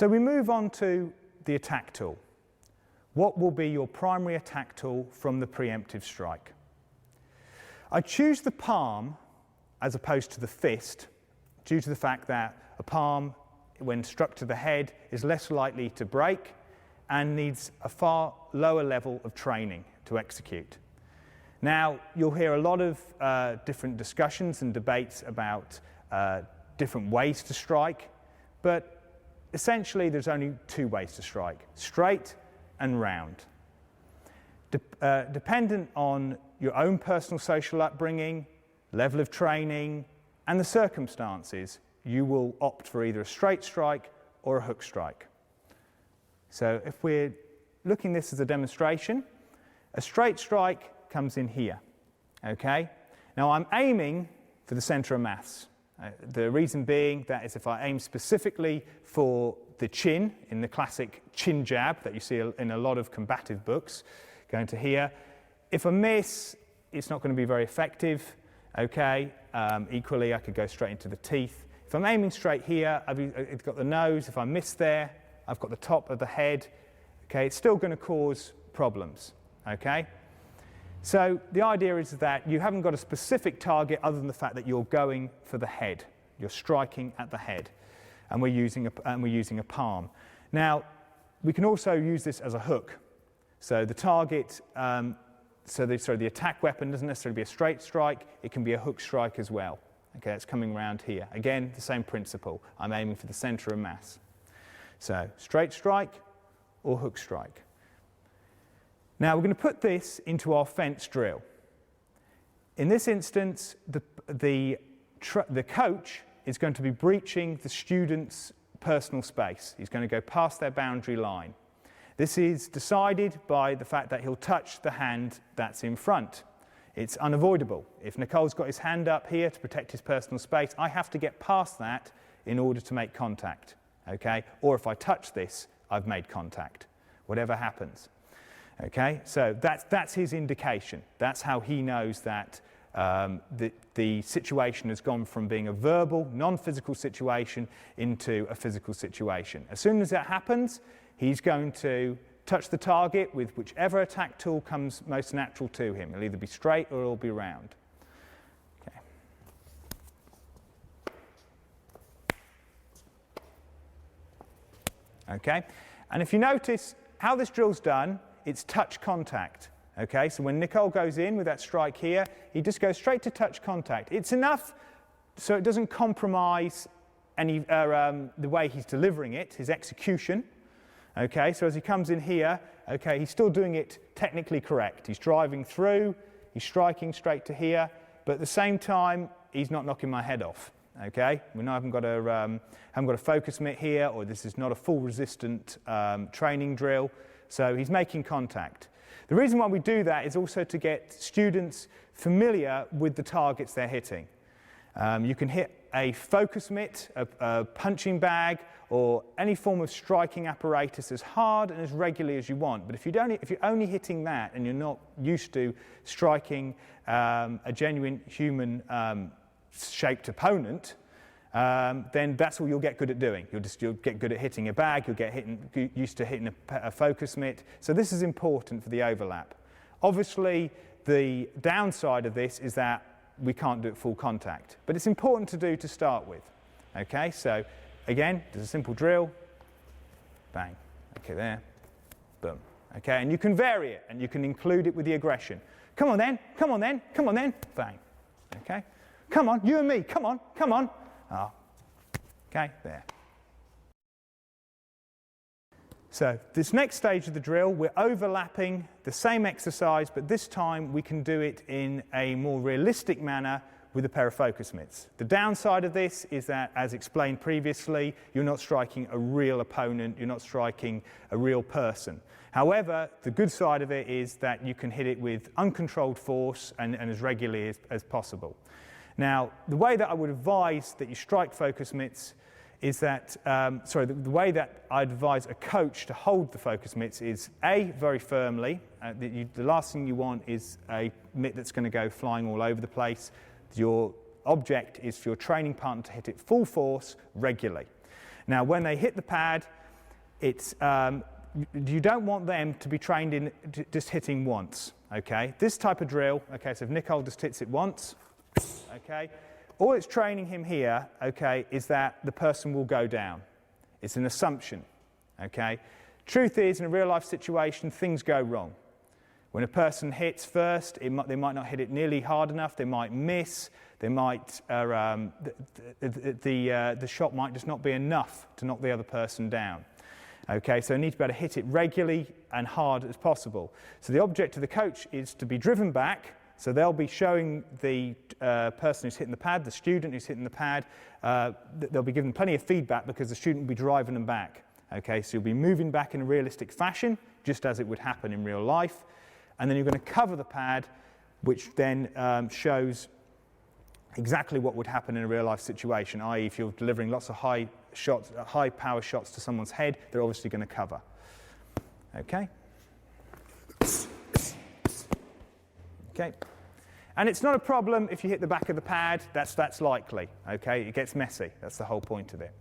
So we move on to the attack tool. What will be your primary attack tool from the preemptive strike? I choose the palm as opposed to the fist due to the fact that a palm, when struck to the head, is less likely to break and needs a far lower level of training to execute. Now, you'll hear a lot of different discussions and debates about different ways to strike, but essentially there's only two ways to strike: straight and round. Dependent on your own personal social upbringing, level of training, and the circumstances, you will opt for either a straight strike or a hook strike. So if we're looking at this as a demonstration, a straight strike comes in here, okay? Now I'm aiming for the center of mass. The reason being that is if I aim specifically for the chin, in the classic chin jab that you see in a lot of combative books, going to here, if I miss, it's not going to be very effective, okay? Equally, I could go straight into the teeth. If I'm aiming straight here, I've got the nose. If I miss there, I've got the top of the head, okay? It's still going to cause problems, okay? So the idea is that you haven't got a specific target other than the fact that you're going for the head. You're striking at the head, and we're using a palm. Now, we can also use this as a hook. So the target, the attack weapon doesn't necessarily be a straight strike. It can be a hook strike as well. Okay, it's coming around here. Again, the same principle. I'm aiming for the center of mass. So straight strike or hook strike. Now we're going to put this into our fence drill. In this instance, the coach is going to be breaching the student's personal space. He's going to go past their boundary line. This is decided by the fact that he'll touch the hand that's in front. It's unavoidable. If Nicole's got his hand up here to protect his personal space, I have to get past that in order to make contact, okay? Or if I touch this, I've made contact, whatever happens. Okay, so that's his indication. That's how he knows that the situation has gone from being a verbal, non-physical situation into a physical situation. As soon as that happens, he's going to touch the target with whichever attack tool comes most natural to him. It'll either be straight or it'll be round. Okay. Okay, and if you notice how this drill's done, it's touch contact. Okay, so when Nicole goes in with that strike here, he just goes straight to touch contact. It's enough so it doesn't compromise any the way he's delivering it, his execution. Okay, so as he comes in here, okay, he's still doing it technically correct. He's driving through, he's striking straight to here, but at the same time, he's not knocking my head off. Okay, we haven't got a focus mitt here, or this is not a full resistant training drill, so he's making contact. The reason why we do that is also to get students familiar with the targets they're hitting. You can hit a focus mitt, a punching bag, or any form of striking apparatus as hard and as regularly as you want. But if you're only hitting that and you're not used to striking a genuine human shaped opponent, then that's all you'll get good at doing. You'll get good at hitting a bag, you'll get used to hitting a focus mitt. So this is important for the overlap. Obviously, the downside of this is that we can't do it full contact, but it's important to do to start with. Okay, so again, there's a simple drill, bang, okay, there, boom. Okay, and you can vary it, and you can include it with the aggression. Come on then, come on then, come on then, bang. Okay, come on, you and me, come on, come on. Oh. Okay, there. So this next stage of the drill, we're overlapping the same exercise, but this time we can do it in a more realistic manner with a pair of focus mitts. The downside of this is that, as explained previously, you're not striking a real opponent, you're not striking a real person. However, the good side of it is that you can hit it with uncontrolled force and as regularly as possible. Now, the way that I would advise that you strike focus mitts is that, the way that I advise a coach to hold the focus mitts is A, very firmly. The last thing you want is a mitt that's going to go flying all over the place. Your object is for your training partner to hit it full force regularly. Now, when they hit the pad, you don't want them to be trained in just hitting once, okay? This type of drill, okay, so if Nicole just hits it once, okay, all it's training him here, okay, is that the person will go down. It's an assumption, okay? Truth is, in a real life situation, things go wrong. When a person hits first, they might not hit it nearly hard enough, they might miss, they might, the shot might just not be enough to knock the other person down. Okay, so they need to be able to hit it regularly and hard as possible. So the object of the coach is to be driven back, so they'll be showing the person who's hitting the pad, the student who's hitting the pad, they'll be given plenty of feedback because the student will be driving them back. Okay, so you'll be moving back in a realistic fashion, just as it would happen in real life. And then you're going to cover the pad, which then shows exactly what would happen in a real life situation, i.e. if you're delivering lots of high power shots to someone's head, they're obviously going to cover. Okay? Okay. And it's not a problem if you hit the back of the pad, that's likely. Okay? It gets messy. That's the whole point of it.